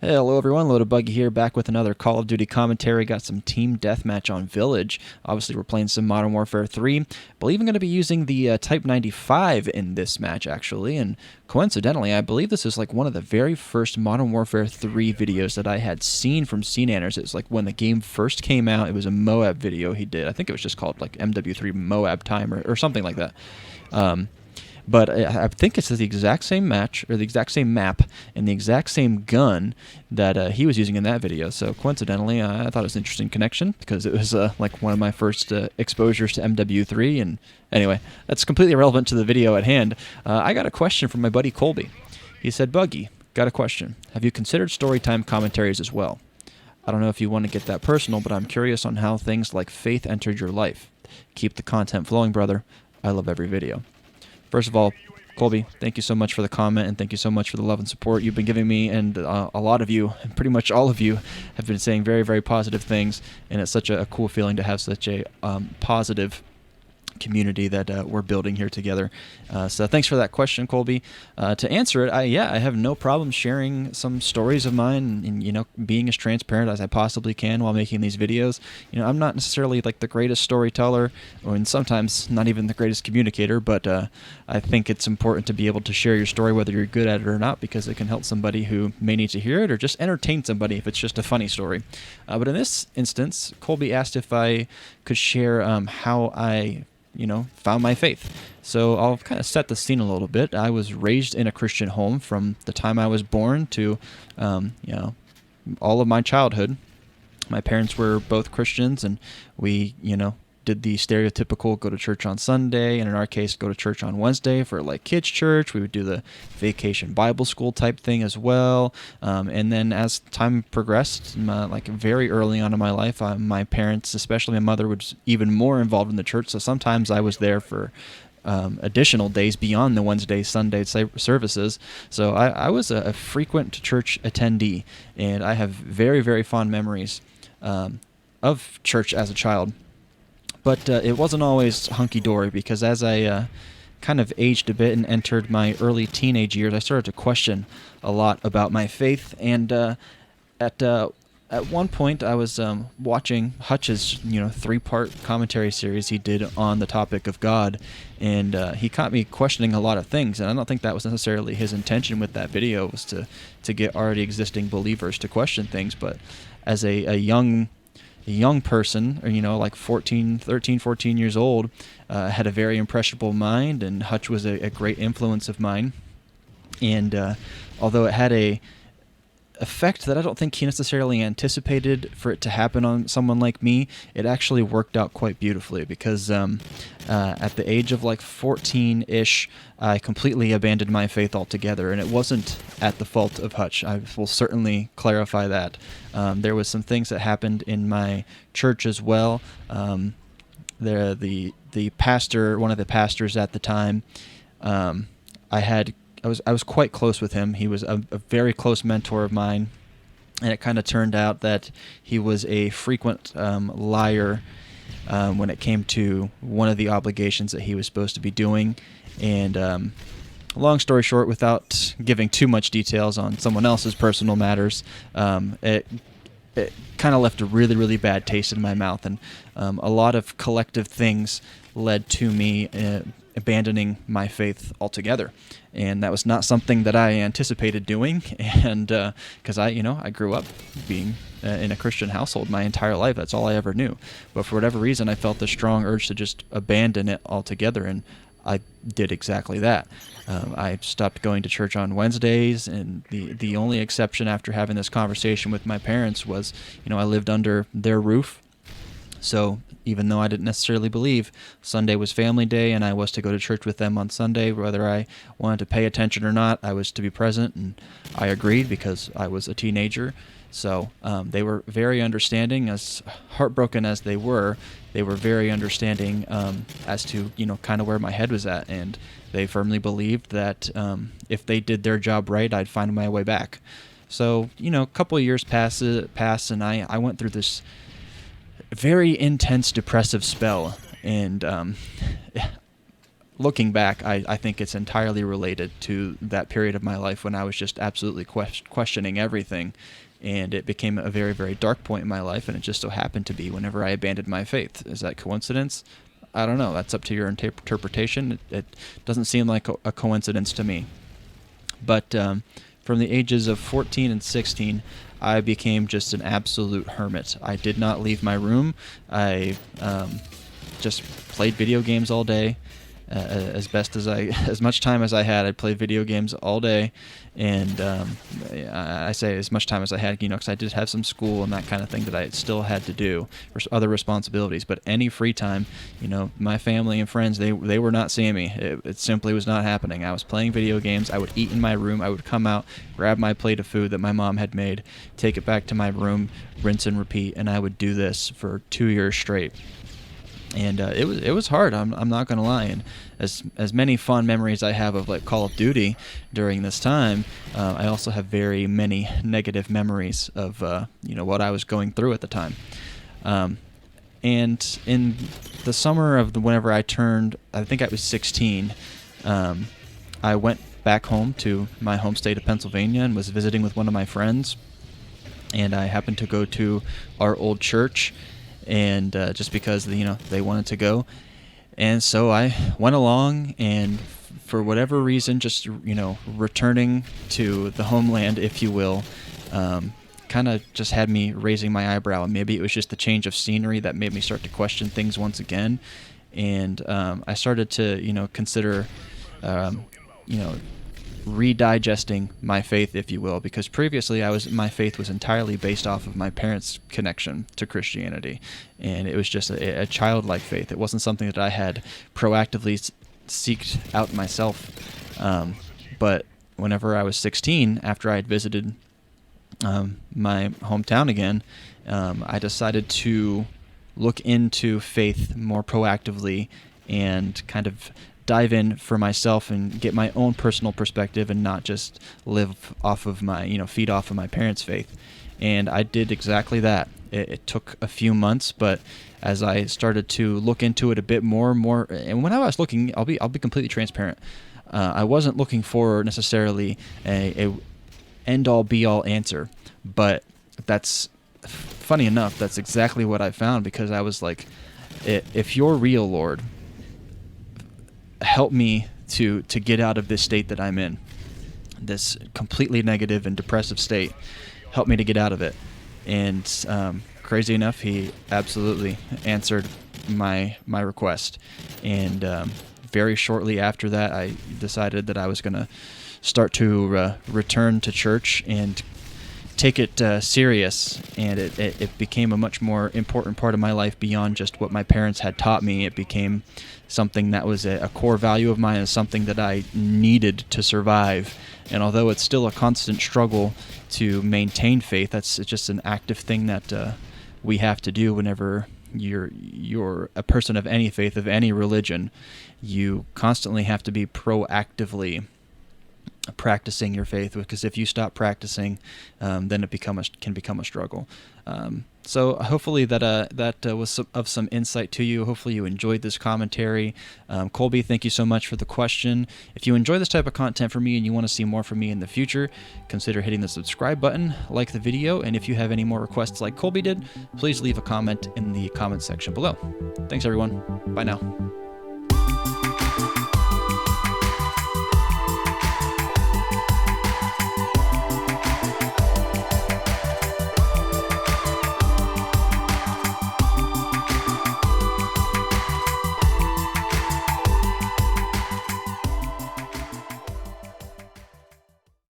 Hey, hello everyone, Loaded Buggy here, back with another Call of Duty commentary. Got some team deathmatch on Village. Obviously, we're playing some Modern Warfare 3. Believe I'm going to be using the Type 95 in this match, actually. And coincidentally, I believe this is like one of the very first Modern Warfare 3 videos that I had seen from CNanners. It's like when the game first came out, it was a Moab video he did. I think it was just called like MW3 Moab Time or something like that. But I think it's the exact same match, or the exact same map, and the exact same gun that he was using in that video. So coincidentally, I thought it was an interesting connection, because it was like one of my first exposures to MW3. And anyway, that's completely irrelevant to the video at hand. I got a question from my buddy Colby. He said, "Buggy, got a question. Have you considered storytime commentaries as well? I don't know if you want to get that personal, but I'm curious on how things like faith entered your life. Keep the content flowing, brother. I love every video." First of all, Colby, thank you so much for the comment, and thank you so much for the love and support you've been giving me. And a lot of you, pretty much all of you, have been saying very, very positive things, and it's such a cool feeling to have such a positive community that we're building here together. So thanks for that question, Colby. To answer it, I have no problem sharing some stories of mine and being as transparent as I possibly can while making these videos. I'm not necessarily like the greatest storyteller, and sometimes not even the greatest communicator, but I think it's important to be able to share your story whether you're good at it or not, because it can help somebody who may need to hear it, or just entertain somebody if it's just a funny story. But in this instance, Colby asked if I could share how I found my faith. So I'll kind of set the scene a little bit. I was raised in a Christian home from the time I was born to, all of my childhood. My parents were both Christians, and we, did the stereotypical go to church on Sunday, and in our case, go to church on Wednesday for like kids' church. We would do the vacation Bible school type thing as well. And then as time progressed, like very early on in my life, my parents, especially my mother, was even more involved in the church. So sometimes I was there for additional days beyond the Wednesday, Sunday services. So I was a frequent church attendee, and I have very, very fond memories of church as a child. But it wasn't always hunky-dory, because as I kind of aged a bit and entered my early teenage years, I started to question a lot about my faith. And at one point, I was watching Hutch's 3-part commentary series he did on the topic of God, and he caught me questioning a lot of things. And I don't think that was necessarily his intention with that video, was to get already existing believers to question things. But as a young person, or like 13, 14 years old, had a very impressionable mind, and Hutch was a great influence of mine. And although it had a effect that I don't think he necessarily anticipated for it to happen on someone like me, it actually worked out quite beautifully, because at the age of like 14-ish, I completely abandoned my faith altogether, and it wasn't at the fault of Hutch. I will certainly clarify that. There was some things that happened in my church as well. The pastor, one of the pastors at the time, I was quite close with him. He was a very close mentor of mine, and it kind of turned out that he was a frequent liar when it came to one of the obligations that he was supposed to be doing. And long story short, without giving too much details on someone else's personal matters, it kind of left a really, really bad taste in my mouth, and a lot of collective things led to me abandoning my faith altogether. And that was not something that I anticipated doing, and because I grew up being in a Christian household my entire life. That's all I ever knew. But for whatever reason, I felt the strong urge to just abandon it altogether, and I did exactly that. I stopped going to church on Wednesdays, and the only exception after having this conversation with my parents was, I lived under their roof. So even though I didn't necessarily believe, Sunday was family day, and I was to go to church with them on Sunday. Whether I wanted to pay attention or not, I was to be present, and I agreed because I was a teenager. So they were very understanding. As heartbroken as they were very understanding as to kind of where my head was at, and they firmly believed that if they did their job right, I'd find my way back. So a couple of years pass, and I went through this very intense depressive spell, and looking back, I think it's entirely related to that period of my life when I was just absolutely questioning everything. And it became a very, very dark point in my life, and it just so happened to be whenever I abandoned my faith. Is that coincidence? I don't know. That's up to your interpretation. It doesn't seem like a coincidence to me. But from the ages of 14 and 16, I became just an absolute hermit. I did not leave my room. I just played video games all day. As much time as I had, I'd play video games all day, and I say as much time as I had, because I did have some school and that kind of thing that I still had to do, or other responsibilities. But any free time, my family and friends, they were not seeing me. It simply was not happening. I was playing video games. I would eat in my room. I would come out, grab my plate of food that my mom had made, take it back to my room, rinse and repeat, and I would do this for 2 years straight. And it was hard. I'm not gonna lie. And as many fond memories I have of like Call of Duty during this time, I also have very many negative memories of what I was going through at the time. And in the summer of whenever I turned, I think I was 16, I went back home to my home state of Pennsylvania and was visiting with one of my friends. And I happened to go to our old church. And just because they wanted to go, and so I went along, and for whatever reason, just returning to the homeland, if you will, kind of just had me raising my eyebrow. And maybe it was just the change of scenery that made me start to question things once again. And I started to consider redigesting my faith, if you will, because previously my faith was entirely based off of my parents' connection to Christianity, and it was just a childlike faith. It wasn't something that I had proactively seeked out myself. But whenever I was 16, after I had visited my hometown again, I decided to look into faith more proactively and kind of dive in for myself and get my own personal perspective and not just live off of feed off of my parents' faith. And I did exactly that. It took a few months, but as I started to look into it a bit more, and when I was looking, I'll be completely transparent. I wasn't looking for necessarily a end-all be-all answer, but that's funny enough. That's exactly what I found, because I was like, if you're real, Lord, help me to get out of this state that I'm in, this completely negative and depressive state. Help me to get out of it. And crazy enough, he absolutely answered my request. And very shortly after that, I decided that I was going to start to return to church and take it serious, and it became a much more important part of my life beyond just what my parents had taught me. It became something that was a core value of mine, and something that I needed to survive. And although it's still a constant struggle to maintain faith, it's just an active thing that we have to do whenever you're a person of any faith, of any religion. You constantly have to be proactively practicing your faith, because if you stop practicing, then it can become a struggle. So hopefully that was of some insight to you. Hopefully you enjoyed this commentary. Colby, thank you so much for the question. If you enjoy this type of content from me and you want to see more from me in the future, consider hitting the subscribe button, like the video, and if you have any more requests like Colby did, please leave a comment in the comment section below. Thanks everyone. Bye now.